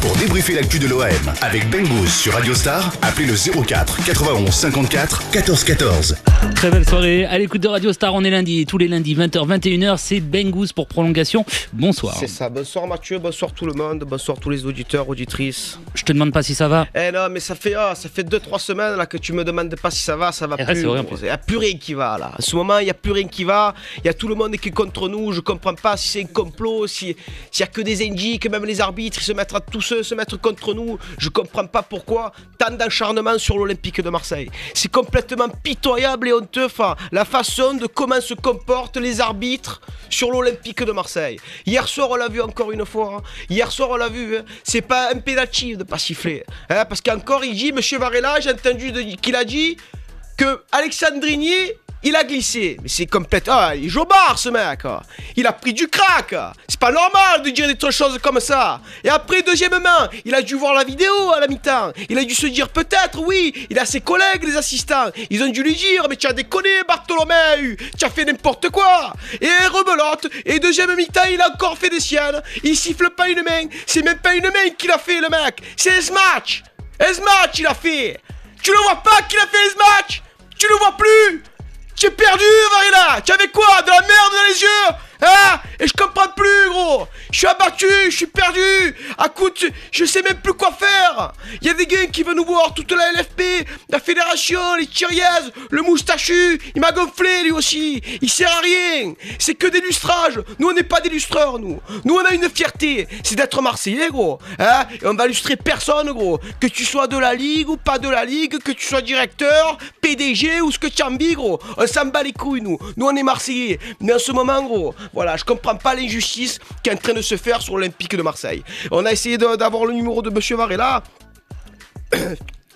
Pour débriefer l'actu de l'OM avec Ben Gouze sur Radio Star, appelez le 04 91 54 14 14. Très belle soirée à l'écoute de Radio Star, on est lundi, tous les lundis 20h 21h, c'est Ben Gouze pour prolongation. Bonsoir. C'est ça, bonsoir Mathieu, bonsoir tout le monde, bonsoir tous les auditeurs, auditrices. Je te demande pas si ça va. Eh non, mais ça fait 2-3 semaines là que tu me demandes pas si ça va plus. C'est vrai, Il n'y a plus rien qui va là. À ce moment, il n'y a plus rien qui va. Il y a tout le monde qui est contre nous. Je comprends pas si c'est un complot, s'il y a que des indies, que même les arbitres ils se mettent à tous se mettre contre nous. Je comprends pas pourquoi tant d'acharnement sur l'Olympique de Marseille. C'est complètement pitoyable et honteux, la façon de comment se comportent les arbitres sur l'Olympique de Marseille. Hier soir, on l'a vu encore une fois. Hier soir, on l'a vu. C'est pas impératif de pas siffler. Parce qu'encore, il dit, M. Varela, j'ai entendu qu'il a dit que Alexandrini, il a glissé. Mais c'est complètement... Ah, il est jobard, ce mec. Il a pris du crack. C'est pas normal de dire des choses comme ça. Et après, deuxièmement, il a dû voir la vidéo à la mi-temps. Il a dû se dire, peut-être, oui, il a ses collègues, les assistants. Ils ont dû lui dire, mais tu as déconné, Bartholomeu. Tu as fait n'importe quoi. Et rebelote. Et deuxième mi-temps, il a encore fait des siennes. Il siffle pas une main. C'est même pas une main qu'il a fait, le mec. C'est un match. Un match, il a fait. Tu le vois pas qu'il a fait un match. Tu le vois plus. J'ai perdu, Varela. Tu avais quoi? De la merde dans les yeux? Hein? Et je comprends plus, gros. Je suis abattu, je suis perdu. Écoute, je sais même plus quoi faire. Il y a des gars qui veulent nous voir, toute la LFP, la fédération, les Thiriez, le moustachu. Il m'a gonflé, lui aussi. Il sert à rien. C'est que des lustrages. Nous, on n'est pas des lustreurs, nous. Nous, on a une fierté. C'est d'être Marseillais, gros. Hein? Et on va lustrer personne, gros. Que tu sois de la Ligue ou pas de la Ligue, que tu sois directeur, PDG ou ce que tu en vis, gros. On s'en bat les couilles, nous. Nous, on est Marseillais. Mais en ce moment, gros, voilà, je comprends pas l'injustice qui est en train de se faire sur l'Olympique de Marseille. On a essayé d'avoir le numéro de M. Varela.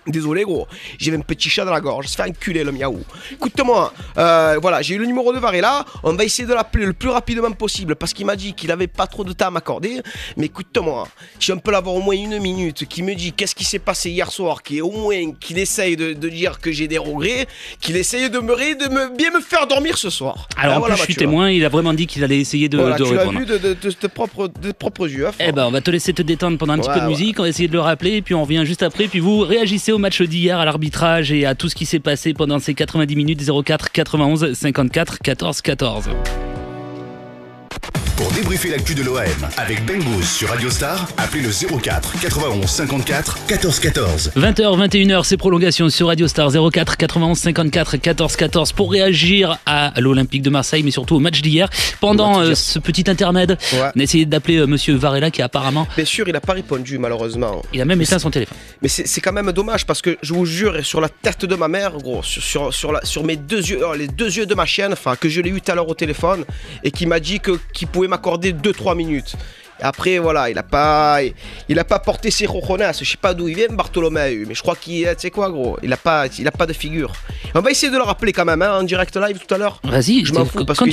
Désolé, gros, j'ai un petit chat dans la gorge, se fait enculer le miaou. Écoute-moi, voilà, j'ai eu le numéro de Varela, on va essayer de l'appeler le plus rapidement possible parce qu'il m'a dit qu'il avait pas trop de temps à m'accorder. Mais écoute-moi, si on peut l'avoir au moins une minute, qui me dit qu'est-ce qui s'est passé hier soir, qu'il essaye de dire que j'ai des regrets, qu'il essaye de bien me faire dormir ce soir. Alors en plus, je suis témoin, il a vraiment dit qu'il allait essayer de tu répondre. l'as vu de propres yeux. Eh ben, on va te laisser te détendre pendant un petit peu de musique, on va essayer de le rappeler, et puis on revient juste après, puis vous réagissez au match d'hier, à l'arbitrage et à tout ce qui s'est passé pendant ces 90 minutes. 04 91 54 14 14. Pour débriefer l'actu de l'OM avec Ben Gouze sur Radio Star, appelez le 04 91 54 14 14. 20h, 21h, c'est prolongation sur Radio Star. 04 91 54 14 14 pour réagir à l'Olympique de Marseille, mais surtout au match d'hier. Pendant ce petit intermède, on a essayé d'appeler Monsieur Varela qui apparemment... Bien sûr, il n'a pas répondu malheureusement. Il a même éteint son téléphone. Mais c'est quand même dommage parce que je vous jure, sur la tête de ma mère, gros, sur mes deux yeux, les deux yeux de ma chienne, que je l'ai eu tout à l'heure au téléphone et qui m'a dit qu'il pouvait m'accorder 2-3 minutes. Et après, voilà, il a pas porté ses rojonas. Je sais pas d'où il vient, Bartholomeu, mais je crois qu'il, tu sais quoi, gros, il a pas de figure. On va essayer de le rappeler quand même, en direct live tout à l'heure. Vas-y, je m'en fous parce qu'en fait,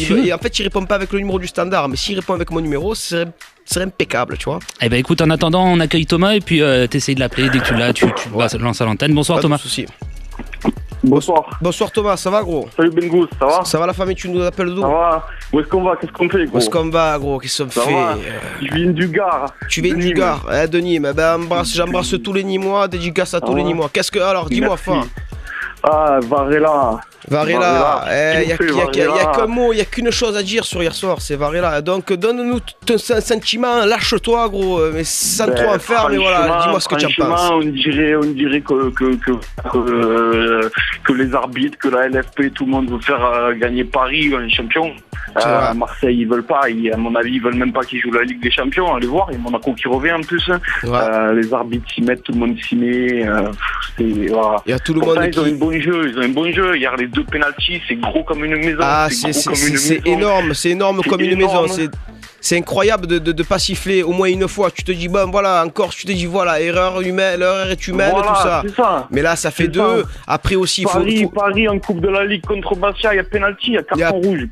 il répond pas avec le numéro du standard, mais s'il répond avec mon numéro, c'est impeccable, tu vois. Eh ben écoute, en attendant, on accueille Thomas et puis t'essayes de l'appeler dès que tu l'as, tu lances à l'antenne. Bonsoir pas Thomas. De souci. Bonsoir. Bonsoir Thomas, ça va gros? Salut Ben Gouze, ça va? Ça va la famille, tu nous appelles d'où? Ça va. Où est-ce qu'on va? Qu'est-ce qu'on fait, gros? Où est-ce qu'on va, gros? Qu'est-ce qu'on fait? Je viens du Gard. Tu viens du Gard? De Nîmes. Ben j'embrasse tous les Nîmois, dédicace à tous les Nîmois. Alors, dis-moi fort. Ah, Varela, il n'y a qu'un mot, il n'y a qu'une chose à dire sur hier soir, c'est Varela. Donc donne-nous ton sentiment, lâche-toi gros, mais sans trop en faire, mais voilà, dis-moi ce que tu en penses. On dirait que les arbitres, que la LFP, tout le monde veut faire gagner Paris, les champions. Marseille, ils veulent pas, à mon avis, ils veulent même pas qu'ils jouent la Ligue des Champions. Allez voir, il y a Monaco qui revient en plus. Les arbitres s'y mettent, tout le monde s'y met. Voilà. Il y a tout le monde qui... ils ont un bon jeu. Hier, les 2 pénaltys, c'est gros comme une maison. C'est énorme comme une maison. C'est incroyable de pas siffler au moins une fois. Tu te dis, bon, voilà, encore, tu te dis, voilà, l'erreur est humaine, voilà, tout ça. Mais là, ça fait 2. Après aussi, Paris en Coupe de la Ligue contre Bastia, il y a pénalty, il y a carton rouge.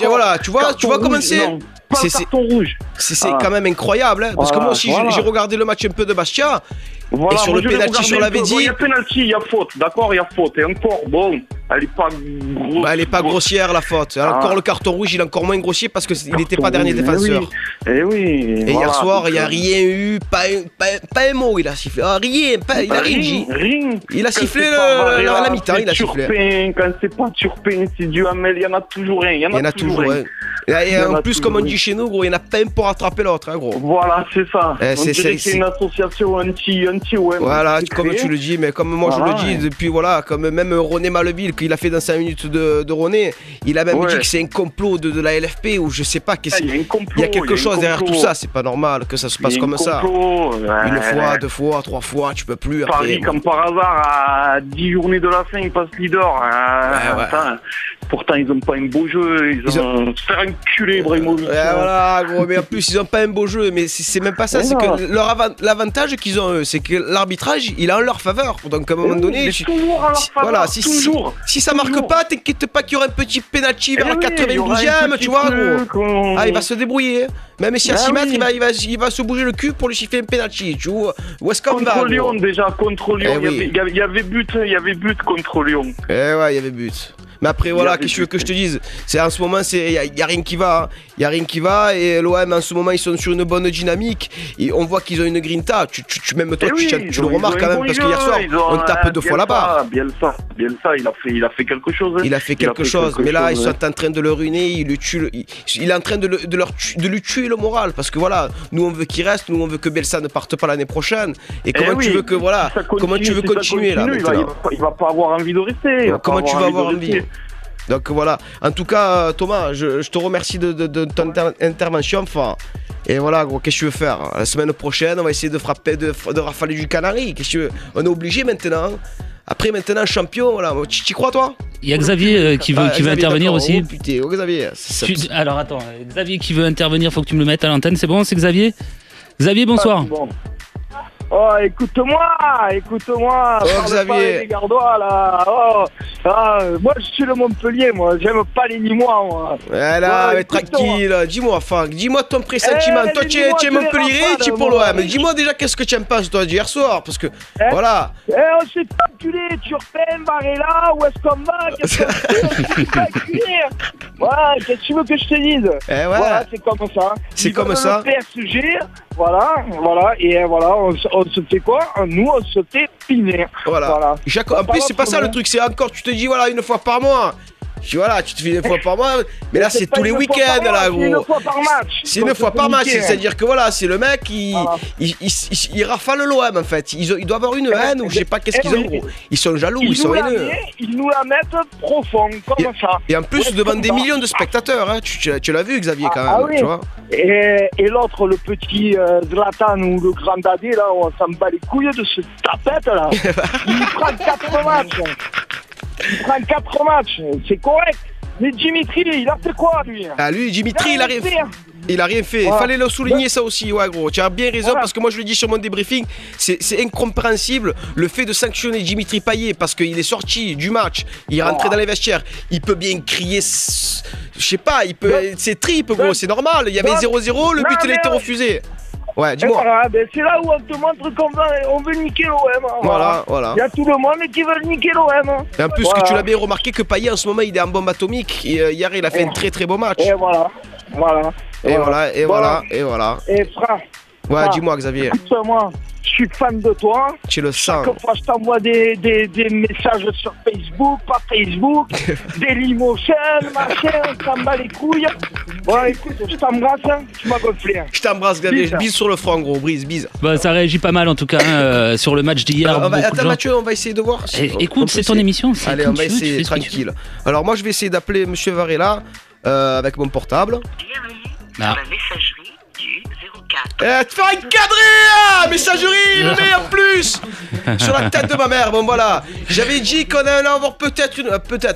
Voilà, tu vois comment c'est. C'est carton rouge. C'est quand même incroyable, hein, parce que moi aussi, j'ai regardé le match un peu de Bastia. Voilà, et sur le pénalty sur la Védie. Il y a pénalty, il y a faute, d'accord, il y a faute. Et encore, bon, elle est pas grosse. Elle est pas grossière la faute. Encore le carton rouge, il est encore moins grossier parce qu'il n'était pas dernier défenseur. Et oui. Et hier soir, il n'y a rien eu, pas un mot, il a sifflé. Rien, il a rien dit. Il a sifflé la mi-temps, il a sifflé. Quand c'est pas Turpin, c'est Duhamel, il y en a toujours un. Il y en a toujours un. Et en plus, comme on dit chez nous, gros, il n'y en a pas un pour rattraper l'autre, gros. Voilà, c'est ça. C'est une association anti-OM. Voilà, comme tu le dis, mais comme moi je le dis, depuis comme même René Maleville, qu'il a fait dans 5 minutes de René, il a même dit que c'est un complot de la LFP ou je sais pas. Il y a quelque chose derrière tout ça, c'est pas normal que ça se passe comme ça. Une fois, 2 fois, 3 fois, tu peux plus. Paris, comme par hasard, à 10 journées de la fin, ils passent leader. Pourtant, ils ont pas un beau jeu, ils ont se faire enculer, Ibrahimovic. Voilà, gros, mais en plus, ils ont pas un beau jeu, mais c'est même pas ça, c'est que l'avantage qu'ils ont, eux, c'est que l'arbitrage, il est en leur faveur. Donc, à un moment donné, si ça marque pas, t'inquiète pas qu'il y aura un petit penalty vers le 92e, tu vois, gros. Il va se débrouiller. Même si à 6 mètres, il va se bouger le cul pour lui chiffrer un penalty, tu vois. Où est-ce qu'on va? Contre Lyon, déjà, contre Lyon. Il y avait but contre Lyon. Il y avait but. Mais après, voilà, qu'est-ce que tu veux que je te dise? C'est en ce moment, il y a rien qui va. Il y a rien qui va. Et l'OM, en ce moment, ils sont sur une bonne dynamique. Et on voit qu'ils ont une grinta. Même toi, tu le remarques quand même. Parce qu'hier soir, on tape 2 fois là-bas. Bielsa, il a fait quelque chose. Il a fait quelque chose. Mais là, ils sont en train de le ruiner. Il est en train de lui tuer le moral. Parce que voilà, nous, on veut qu'il reste. Nous, on veut que Bielsa ne parte pas l'année prochaine. Et comment tu veux que, voilà, comment tu veux continuer là? Il va pas avoir envie de rester. Comment tu vas avoir envie? Donc voilà, en tout cas Thomas, je te remercie de ton intervention. Et voilà gros, qu'est-ce que tu veux faire? La semaine prochaine, on va essayer de frapper, de rafaler du Canari. Qu'est-ce que tu veux? On est obligé maintenant. Après maintenant champion, voilà. Tu crois toi? Il y a Xavier qui veut intervenir aussi. Oh putain, Xavier. Alors attends, Xavier qui veut intervenir, faut que tu me le mettes à l'antenne. C'est bon, c'est Xavier? Xavier, bonsoir. Bon. Oh, écoute-moi, Oh, Xavier. Les Gardois, là. Moi, je suis le Montpellier, moi. J'aime pas les Nîmois, moi. Voilà, mais tranquille. Dis-moi, Franck, dis-moi ton pressentiment. Toi, tu es Montpellier, tu es pour l'OM. Dis-moi déjà qu'est-ce que tu en penses, toi, d'hier soir. Parce que, voilà. On s'est pas enculé. Turpin, Varela, où est-ce qu'on va? Qu'est-ce qu'on s'est pas enculé? Voilà, qu'est-ce que tu veux que je te dise? Voilà, c'est comme ça. C'est comme ça. Le PSG, voilà. Et voilà, on se fait quoi? Nous, on se fait piner. Voilà. En plus, c'est pas ça le truc. C'est encore, tu te dis, voilà, 1 fois par mois. Voilà, tu te fais 1 fois par mois, mais là c'est tous les week-ends là gros. C'est 1 fois par match. C'est 1 fois par match, c'est-à-dire que voilà, c'est le mec il rafale l'OM en fait. Il doit avoir une haine ou je sais pas qu'est-ce qu'ils ont gros. Ils sont jaloux, ils sont haineux. Ils nous la mettent profond comme ça. Et en plus devant des millions de spectateurs, hein. Tu l'as vu Xavier quand même, tu vois. Et l'autre, le petit Zlatan ou le grand Dadé là, on s'en bat les couilles de ce tapette là. Il prend 4 matchs. Il prend 4 matchs, c'est correct. Mais Dimitri, il a fait quoi lui? Lui, Dimitri, il a rien fait. Il a rien fait. Il fallait le souligner ça aussi, ouais gros. Tu as bien raison parce que moi je le dis sur mon débriefing, c'est incompréhensible le fait de sanctionner Dimitri Payet parce qu'il est sorti du match, il est rentré dans les vestiaires, il peut bien crier, je sais pas, c'est tripes gros, c'est normal. Il y avait 0-0, le but il a été refusé. Ouais, dis-moi. C'est là où on te montre qu'on veut niquer l'OM. Voilà. Il y a tout le monde qui veut niquer l'OM. Et en plus que tu l'as bien remarqué que Payet en ce moment il est en bombe atomique. Et hier il a fait un très très beau match. Et voilà. Et frère. Ouais, dis-moi Xavier. Écoute-moi, je suis fan de toi. Tu le sens. Chaque fois je t'envoie des messages sur Facebook, pas Facebook, Dailymotion, machin, on s'en bat les couilles. Ouais, écoute, je t'embrasse, tu m'as gonflé. Je t'embrasse Xavier, bise sur le front gros, bise. Bah, ça réagit pas mal en tout cas sur le match d'hier. Attends Mathieu, on va essayer de voir. Écoute, c'est ton émission. Allez, on va essayer tranquille. Alors moi je vais essayer d'appeler Monsieur Varela avec mon portable. Bienvenue sur la messagerie du 04. Tu fais encadrer messagerie, le mets en plus sur la tête de ma mère. Bon voilà, j'avais dit qu'on allait avoir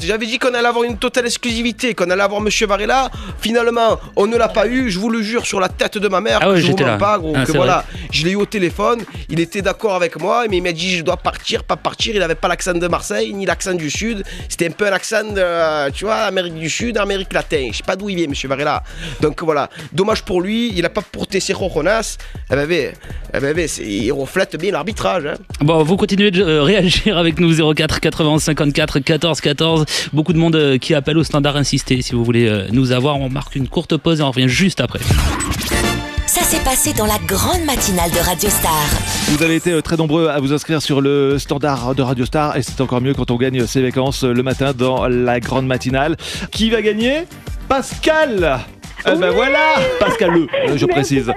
j'avais dit qu'on allait avoir une totale exclusivité, qu'on allait avoir Monsieur Varela. Finalement, on ne l'a pas eu. Je vous le jure sur la tête de ma mère. Ah ouais, je vous mens pas gros. Que voilà, Je l'ai eu au téléphone, il était d'accord avec moi, mais il m'a dit je dois partir, pas partir. Il n'avait pas l'accent de Marseille, ni l'accent du Sud. C'était un peu un accent de, tu vois, Amérique du Sud, Amérique latine. Je sais pas d'où il vient, monsieur Varela. Donc voilà, dommage pour lui, il n'a pas porté ses rojonas. Il reflète bien l'arbitrage. Hein. Bon, vous continuez de réagir avec nous, 04 91 54 14 14. Beaucoup de monde qui appelle au standard insisté si vous voulez nous avoir. On marque une courte pause et on revient juste après. Ça s'est passé dans la grande matinale de Radio Star. Vous avez été très nombreux à vous inscrire sur le standard de Radio Star et c'est encore mieux quand on gagne ses vacances le matin dans la grande matinale. Qui va gagner ? Pascal ! Eh ben voilà, Pascal je précise.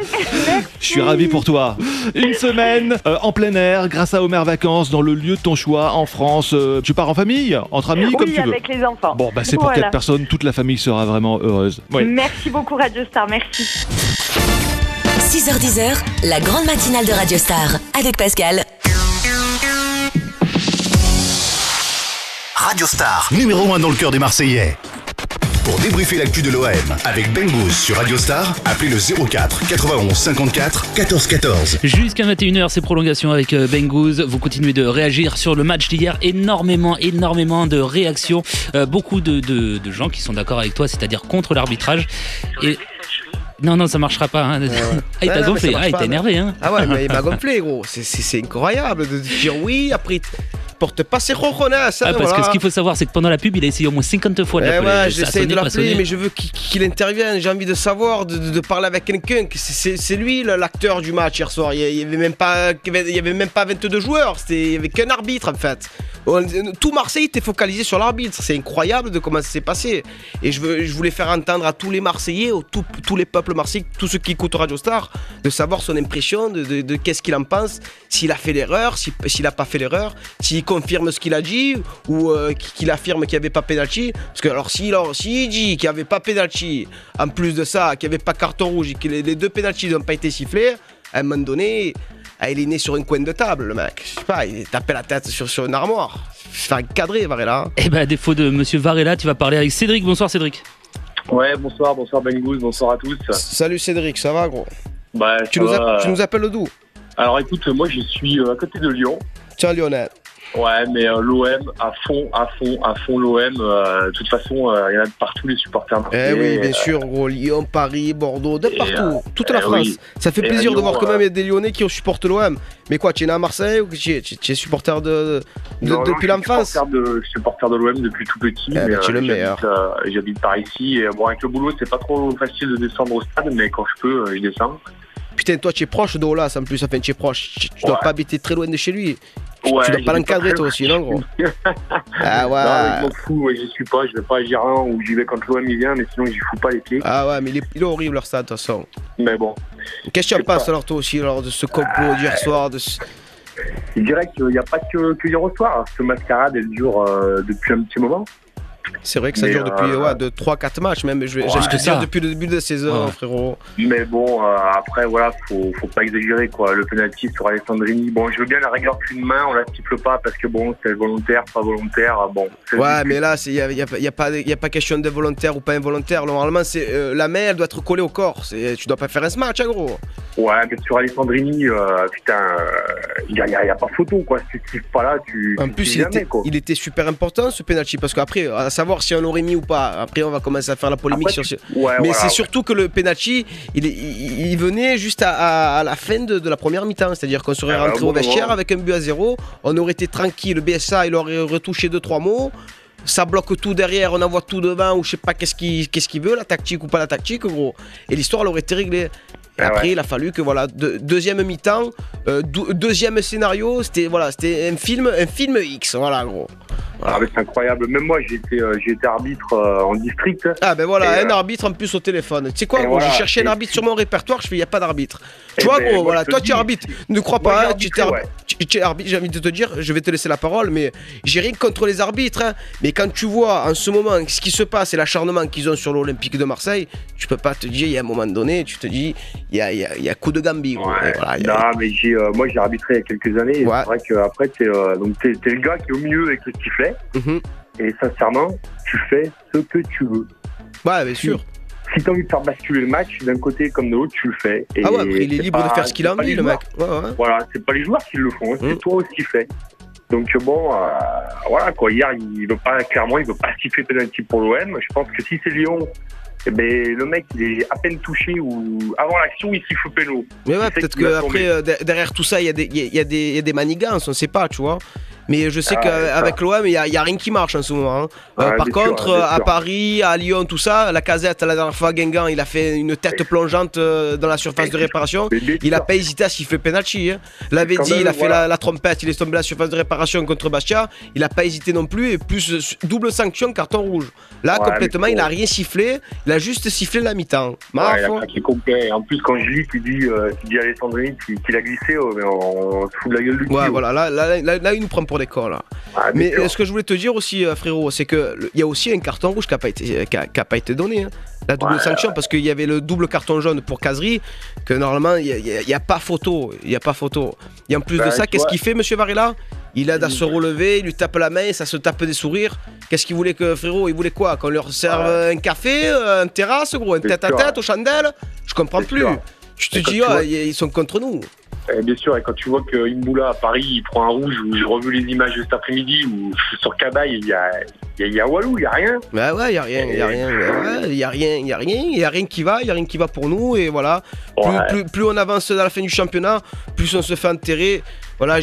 Je suis ravi pour toi. Une semaine en plein air, grâce à Homer Vacances, dans le lieu de ton choix, en France. Tu pars en famille, entre amis, comme tu veux. Oui, avec les enfants. Bon, bah c'est pour 4 personnes, toute la famille sera vraiment heureuse. Oui. Merci beaucoup Radio Star, merci. 6h-10h, la grande matinale de Radio Star, avec Pascal. Radio Star, numéro 1 dans le cœur des Marseillais. Pour débriefer l'actu de l'OM avec Bengouz sur Radio Star, appelez le 04 91 54 14 14. Jusqu'à 21h, c'est prolongation avec Bengouz. Vous continuez de réagir sur le match d'hier. Énormément de réactions. Beaucoup de gens qui sont d'accord avec toi, c'est-à-dire contre l'arbitrage. Et... Non, ça marchera pas. Hein. Il t'a gonflé, il t'a énervé. Hein. Ah ouais, mais il m'a gonflé, gros. C'est incroyable de dire oui, après... porte pas ses rojonas. Parce que ce qu'il faut savoir, c'est que pendant la pub, il a essayé au moins 50 fois de l'appeler. Ouais, j'essaie de l'appeler, mais je veux qu'il intervienne. J'ai envie de savoir, de parler avec quelqu'un. C'est lui l'acteur du match hier soir. Il y avait même pas 22 joueurs. Il y avait qu'un arbitre en fait. Tout Marseille était focalisé sur l'arbitre. C'est incroyable de comment ça s'est passé. Et je voulais faire entendre à tous les Marseillais, tous les peuples marseillais, tous ceux qui écoutent Radio Star, de savoir son impression, de qu'est-ce qu'il en pense, s'il a fait l'erreur, s'il n'a pas fait l'erreur, s'il confirme ce qu'il a dit ou qu'il affirme qu'il n'y avait pas pénalty. Parce que alors s'il dit qu'il n'y avait pas pénalty, en plus de ça, qu'il n'y avait pas carton rouge et que les 2 pénaltys n'ont pas été sifflés, à un moment donné, il est né sur un coin de table, le mec. Je sais pas, il tapait la tête sur une armoire. C'est un cadré, Varela. Eh ben, à défaut de monsieur Varela, tu vas parler avec Cédric. Bonsoir, Cédric. Ouais, bonsoir Bengouz, bonsoir à tous. Salut Cédric, ça va, gros? Bah, tu nous appelles d'où? Alors écoute, moi je suis à côté de Lyon. Tiens, Lyonnais. Ouais, mais l'OM, à fond l'OM. De toute façon, il y en a de partout les supporters marseillais. Oui, bien sûr, gros. Lyon, Paris, Bordeaux, de partout. Toute la France. Oui. Ça fait plaisir de voir quand même des Lyonnais qui supportent l'OM. Mais quoi, tu es né à Marseille ou tu es supporter depuis l'enfance? Je suis supporter de l'OM depuis tout petit. Mais tu es le meilleur. J'habite par ici. Et bon, avec le boulot, c'est pas trop facile de descendre au stade, mais quand je peux, je descends. Putain, toi, tu es proche d'Olas en plus. Enfin, tu es proche. Tu dois pas habiter très loin de chez lui. Ouais, tu dois pas l'encadrer toi aussi, non, gros? Ah ouais. Non, je m'en fous, j'y suis pas, je vais pas à Girin ou j'y vais quand l'OM il vient, mais sinon j'y fous pas les pieds. Ah ouais, mais il est horrible leur stade de toute façon. Mais bon. Qu'est-ce que tu en penses alors toi aussi de ce complot d'hier soir Je dirais qu'il n'y a pas que hier au soir, ce mascarade elle dure depuis un petit moment. C'est vrai que ça dure depuis 3-4 matchs même, je vais dire depuis le début de la saison, frérot. Mais bon, après voilà, faut pas exagérer quoi. Le penalty sur Alessandrini, bon, je veux bien la rigueur qu'une main, on la siffle pas parce que bon, c'est volontaire, pas volontaire, bon. Ouais, mais là, il y a pas question de volontaire ou pas involontaire. Normalement, c'est la main, elle doit être collée au corps. Tu dois pas faire un smash, hein, gros. Ouais, mais sur Alessandrini, putain, il y a pas photo quoi. Si tu siffles pas là, en plus, il était super important ce penalty parce qu'après, à savoir si on l'aurait mis ou pas. Après, on va commencer à faire la polémique sur ce. Mais c'est surtout que le penalty, il venait juste à la fin de la première mi-temps. C'est-à-dire qu'on serait rentré au vestiaire avec un but à 0. On aurait été tranquille. Le BSA, il aurait retouché 2-3 mots. Ça bloque tout derrière, on envoie tout devant, ou je sais pas qu'est-ce qu'il veut, la tactique ou pas la tactique, gros. Et l'histoire, elle aurait été réglée. Et après, il a fallu que deuxième mi-temps, deuxième scénario, c'était un film X, voilà, gros. Voilà. Ah, mais c'est incroyable. Même moi, j'ai été arbitre en district. Ah ben voilà, un arbitre en plus au téléphone. Tu sais quoi, gros, j'ai cherché un arbitre sur mon répertoire, je fais, il n'y a pas d'arbitre. Tu vois, gros, voilà, toi tu es arbitre. Ne crois pas, tu es arbitre, j'ai envie de te dire, je vais te laisser la parole, mais j'ai rien contre les arbitres. Hein. Mais quand tu vois en ce moment ce qui se passe et l'acharnement qu'ils ont sur l'Olympique de Marseille, tu peux pas te dire, il y a un moment donné, tu te dis, il y a coup de Gambi. Gros. Ouais. Voilà, mais moi j'ai arbitré il y a quelques années. Et c'est vrai qu'après, t'es le gars qui est au milieu avec le sifflet. Et sincèrement, tu fais ce que tu veux. Ouais, bien sûr. si t'as envie de faire basculer le match, d'un côté comme de l'autre, tu le fais. Et après, il est libre de faire ce qu'il a envie, le mec. Voilà, c'est pas les joueurs qui le font, c'est toi aussi qui fais. Donc bon, voilà quoi. Hier, il veut pas siffler penalty pour l'OM. Je pense que si c'est Lyon, le mec il est à peine touché ou avant l'action il siffle péno. Mais ouais, peut-être qu'après derrière tout ça il y a des manigances, on sait pas, tu vois. Mais je sais qu'avec l'OM, il y a rien qui marche en ce moment. Par contre, à Paris, à Lyon, tout ça, la Casette, la dernière fois, Guingamp, il a fait une tête plongeante dans la surface de réparation. Il a pas hésité à siffler penalty. L'avait dit, il a fait la trompette, il est tombé à la surface de réparation contre Bastia. Il a pas hésité non plus et plus double sanction, carton rouge. Là, complètement, il a rien sifflé. Il a juste sifflé la mi-temps. Il a craqué complet. En plus, quand je lis, tu dis Alessandrini qu'il a glissé, on se fout de la gueule du cul. Ouais, voilà, là, il nous prend pour des cons, là. Mais ce que je voulais te dire aussi, frérot, c'est qu'il y a aussi un carton rouge qui n'a pas été donné. La double sanction, parce qu'il y avait le double carton jaune pour Casery, que normalement, il n'y a pas photo. Et en plus de ça, qu'est-ce qu'il fait, monsieur Varela? Il aide à se relever, il lui tape la main, ça se tape des sourires. Qu'est-ce qu'il voulait que, frérot? Il voulait quoi? Qu'on leur serve un café, une terrasse, gros, un tête-à-tête aux chandelles? Je comprends plus. Je te dis, ils sont contre nous. Bien sûr, et quand tu vois que Imboula à Paris il prend un rouge, où j'ai revu les images cet après-midi, où sur Cabaye il y a Walou, il y a rien. Bah ouais, il y a rien, il y a rien qui va pour nous, et voilà. Plus on avance dans la fin du championnat, plus on se fait enterrer. Voilà,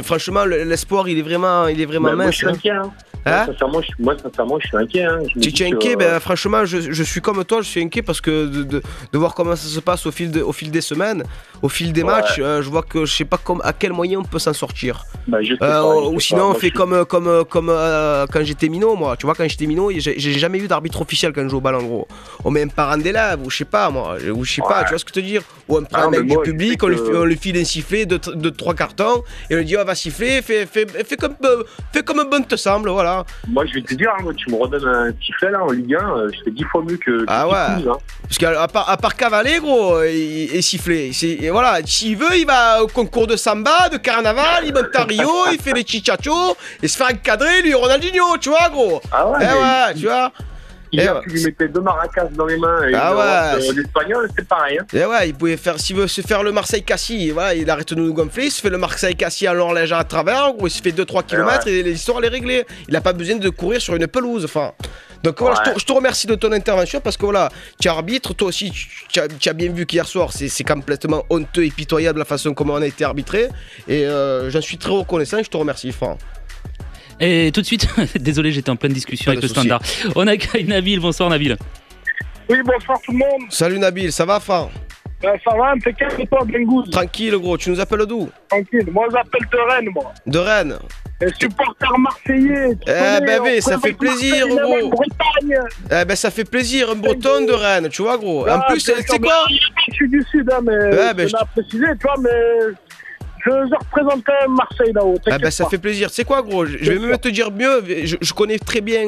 franchement l'espoir il est vraiment mince. Moi, je suis inquiet, hein. Sincèrement, je suis inquiet. Tu es inquiet? Franchement, je suis comme toi, je suis inquiet parce que de voir comment ça se passe au fil des semaines, au fil des matchs, je vois que je sais pas à quel moyen on peut s'en sortir. Ou sinon, on fait comme quand j'étais minot, moi. Tu vois, quand j'étais minot, j'ai jamais eu d'arbitre officiel quand je joue au ballon, gros. On met un parent d'élève, ou je sais pas, moi. Ou je sais pas, tu vois ce que je veux te dire? Ou on prend un mec du public, on lui file un sifflet de 3 cartons, et on lui dit, va siffler, fais comme bon te semble, voilà. Moi, je vais te dire, tu me redonnes un sifflet là en Ligue 1, je fais 10 fois mieux que Parce qu'à part cavaler, gros, et siffler. Et voilà, s'il veut, il va au concours de samba, de carnaval, il monte à Rio, il fait les chichachos, et se fait encadrer, lui, Ronaldinho, tu vois, gros. Tu vois. Hier, tu lui mettais 2 maracas dans les mains et l'espagnol, c'est pareil. Il pouvait faire, s'il veut se faire le Marseille-Cassis, voilà, il arrête de nous gonfler, il se fait le Marseille-Cassis à l'horloge à travers, il se fait 2-3 km et l'histoire elle est réglée. Il n'a pas besoin de courir sur une pelouse, enfin. Donc voilà, je te remercie de ton intervention parce que voilà, tu es arbitre, toi aussi tu as bien vu qu'hier soir c'est complètement honteux et pitoyable la façon comment on a été arbitré et j'en suis très reconnaissant et je te remercie, enfin. Et tout de suite, désolé, j'étais en pleine discussion avec le standard. On accueille Nabil, bonsoir Nabil. Oui, bonsoir tout le monde. Salut Nabil, ça va, Fan? Ça va, impeccable, et toi, Bengouz? Tranquille, gros, tu nous appelles d'où? Tranquille, moi j'appelle de Rennes, moi. De Rennes? Et supporter marseillais. Ça fait plaisir, gros. Ça fait plaisir, un breton de Rennes, tu vois, gros. En plus, c'est quoi? Je suis du sud, mais je l'ai précisé, tu vois, mais... Je représente quand même Marseille là-haut. Ça fait plaisir. C'est quoi, gros? Je vais même te dire mieux. Je connais très bien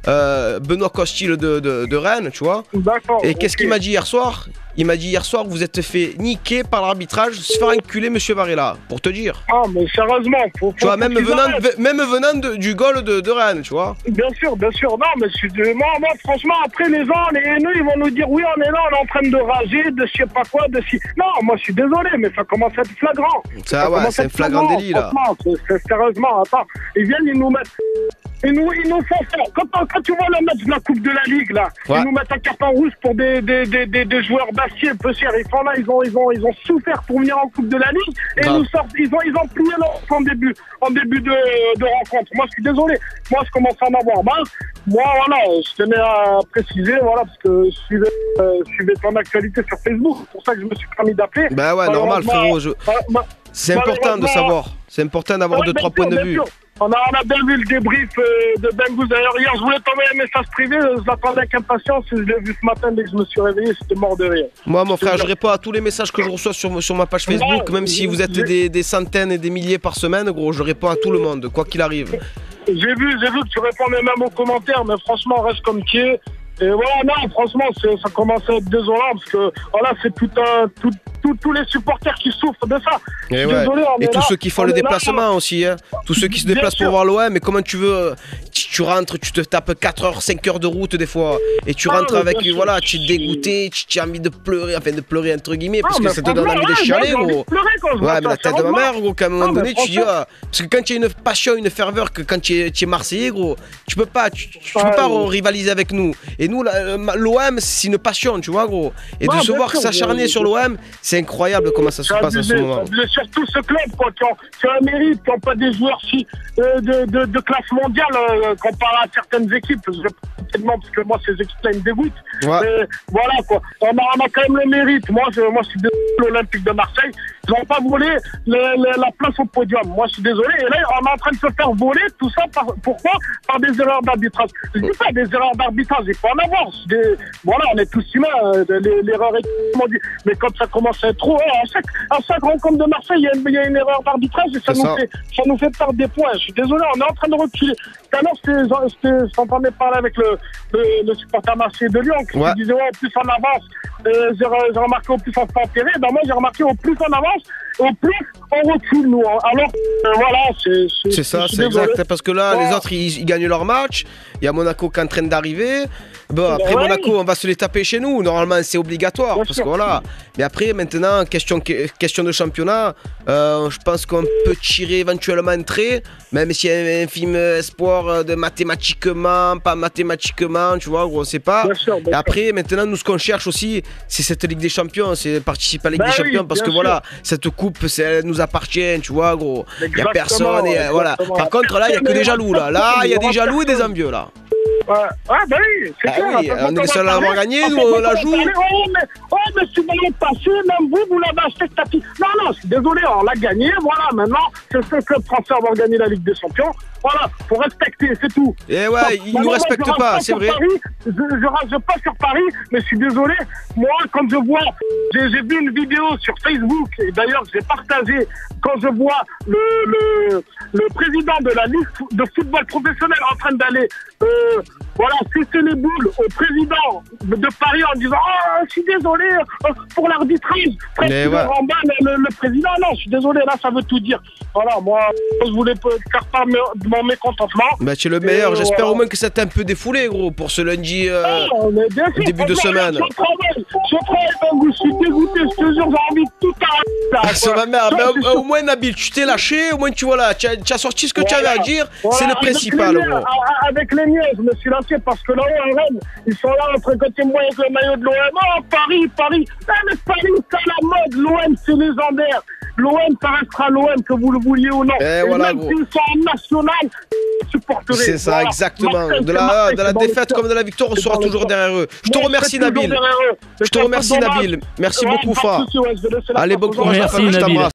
Benoît Costil de Rennes, tu vois. D'accord. Et qu'est-ce qu'il m'a dit hier soir? Il m'a dit hier soir que vous êtes fait niquer par l'arbitrage, se faire enculer, monsieur Varela, pour te dire. Ah, mais sérieusement, tu vois, même venant du goal de Rennes, tu vois. Bien sûr. Non, mais moi, franchement, après, les gens, les haineux, ils vont nous dire, oui, on est là, on est en train de rager, de je sais pas quoi, Non, moi, je suis désolé, mais ça commence à être flagrant. C'est un flagrant délit, là. Sérieusement, attends. Ils viennent, ils nous mettent... Ils nous font faire. Quand tu vois le match de la Coupe de la Ligue, là, ils nous mettent un carton rouge pour des joueurs bastiers peu chers. Ils ont souffert pour venir en Coupe de la Ligue et ils nous sortent. Ils ont plié leur en début de rencontre. Moi, je suis désolé. Moi, je commence à en avoir marre. Moi, voilà, je tenais à préciser, voilà, parce que je suivais ton actualité sur Facebook. C'est pour ça que je me suis permis d'appeler. Normal, frérot. C'est important de savoir. C'est important d'avoir 2-3 points de vue. On a bien vu le débrief de Bengouz. D'ailleurs, hier, je voulais t'envoyer un message privé. Je l'attendais avec impatience. Je l'ai vu ce matin dès que je me suis réveillé. J'étais mort de rire. Moi, mon frère, je réponds à tous les messages que je reçois sur ma page Facebook. Même si vous êtes des centaines et des milliers par semaine, gros, je réponds à tout le monde, quoi qu'il arrive. J'ai vu que tu répondais même aux commentaires. Mais franchement, reste comme tu es. Et voilà, non, franchement, ça commence à être désolant. Parce que, voilà, c'est tous les supporters qui souffrent de ça. Et tous ceux qui font le déplacement aussi, hein. Tous ceux qui se déplacent pour voir l'OM, mais comment tu veux tu rentres, tu te tapes 4 heures, 5 heures de route des fois. Et tu rentres avec, voilà, tu es dégoûté, tu as envie de pleurer, enfin de pleurer entre guillemets, parce que ça te donne envie de chialer, gros. Ouais, mais la tête de ma mère, gros, qu'à un moment donné, tu dis, parce que quand tu as une passion, une ferveur, que quand tu es Marseillais, gros, tu peux pas rivaliser avec nous. Et nous, l'OM, c'est une passion, tu vois, gros. Et de se voir s'acharner sur l'OM, c'est incroyable comment ça se passe en ce moment. Surtout ce club, quoi, qui a un mérite, qui n'a pas des joueurs de classe mondiale comparé à certaines équipes. Parce que moi, ces équipes-là, ils me dégoûtent. Ouais. Mais voilà, quoi. On a quand même le mérite. Moi, je suis désolé, l'Olympique de Marseille. Ils n'ont pas volé la place au podium. Moi, je suis désolé. Et là, on est en train de se faire voler tout ça. Pourquoi? Par des erreurs d'arbitrage. Je dis pas des erreurs d'arbitrage, il faut en avoir. Voilà, on est tous humains. L'erreur est... Mais quand ça commence à être trop... À chaque rencontre de Marseille, il y a une erreur d'arbitrage et ça nous fait perdre des points. Je suis désolé, on est en train de reculer. Tout à l'heure, je t'entendais parler avec le supporter marseillais de Lyon qui disait au plus on avance, j'ai remarqué au plus on se fait enterrer. Ben moi j'ai remarqué au plus on avance, au plus on recule nous. Alors voilà, c'est ça, c'est exact. Parce que là, les autres ils gagnent leur match. Il y a Monaco qui est en train d'arriver. Bon, après Monaco, on va se les taper chez nous. Normalement, c'est obligatoire. Parce que voilà. Mais après, maintenant, question de championnat, je pense qu'on peut tirer éventuellement un trait, même s'il y a un film espoir de mathématiquement, pas mathématiquement, tu vois, gros, on sait pas. Et après, maintenant, nous, ce qu'on cherche aussi, c'est cette Ligue des Champions, c'est participer à la Ligue des Champions, parce que voilà, cette coupe, elle nous appartient, tu vois, gros. Il n'y a personne. Et, voilà. Par contre, là, il n'y a que des jaloux, là. Là, il y a des jaloux et des envieux, là. Oui, c'est clair. Oui, on est les seuls à l'avoir gagné, nous, on la joue. Mais si vous l'avez passé, même vous l'avez acheté cette tapis. Non, je suis désolé, on l'a gagné, voilà, maintenant, c'est ce club français à avoir gagné la Ligue des Champions. Voilà, faut respecter, c'est tout. Et ouais, ils nous respectent pas, c'est vrai. Je rage pas sur Paris, mais je suis désolé. Moi, quand je vois, j'ai vu une vidéo sur Facebook, et d'ailleurs, j'ai partagé, quand je vois le président de la Ligue de football professionnel en train d'aller, sucer les boules au président de Paris en disant « je suis désolé pour l'arbitrage ». Le président, non, je suis désolé, là, ça veut tout dire. Voilà, moi, je voulais faire part de mon mécontentement. Bah, tu es le meilleur. J'espère au moins que ça t'a un peu défoulé, gros, pour ce lundi début de semaine. Je travaille, je suis dégoûté, je te jure, j'ai envie de tout arrêter. C'est ma mère. Au moins, Nabil, tu t'es lâché, au moins, tu as sorti ce que tu avais à dire, c'est le principal, gros. Avec les miens, je me suis lancé parce que là-haut, en Rennes, ils sont là entre côté moi avec le maillot de l'OM. Oh, Paris. Mais Paris, c'est à la mode. L'OM, c'est légendaire. L'OM, ça restera l'OM, que vous le vouliez ou non. Et voilà, même s'ils sont en national, supporterez. C'est ça, exactement. De la défaite comme de la victoire, on sera toujours derrière eux. Je te remercie, Nabil. Je te remercie, Nabil. Merci beaucoup, Fa. Allez, bon courage, je t'embrasse.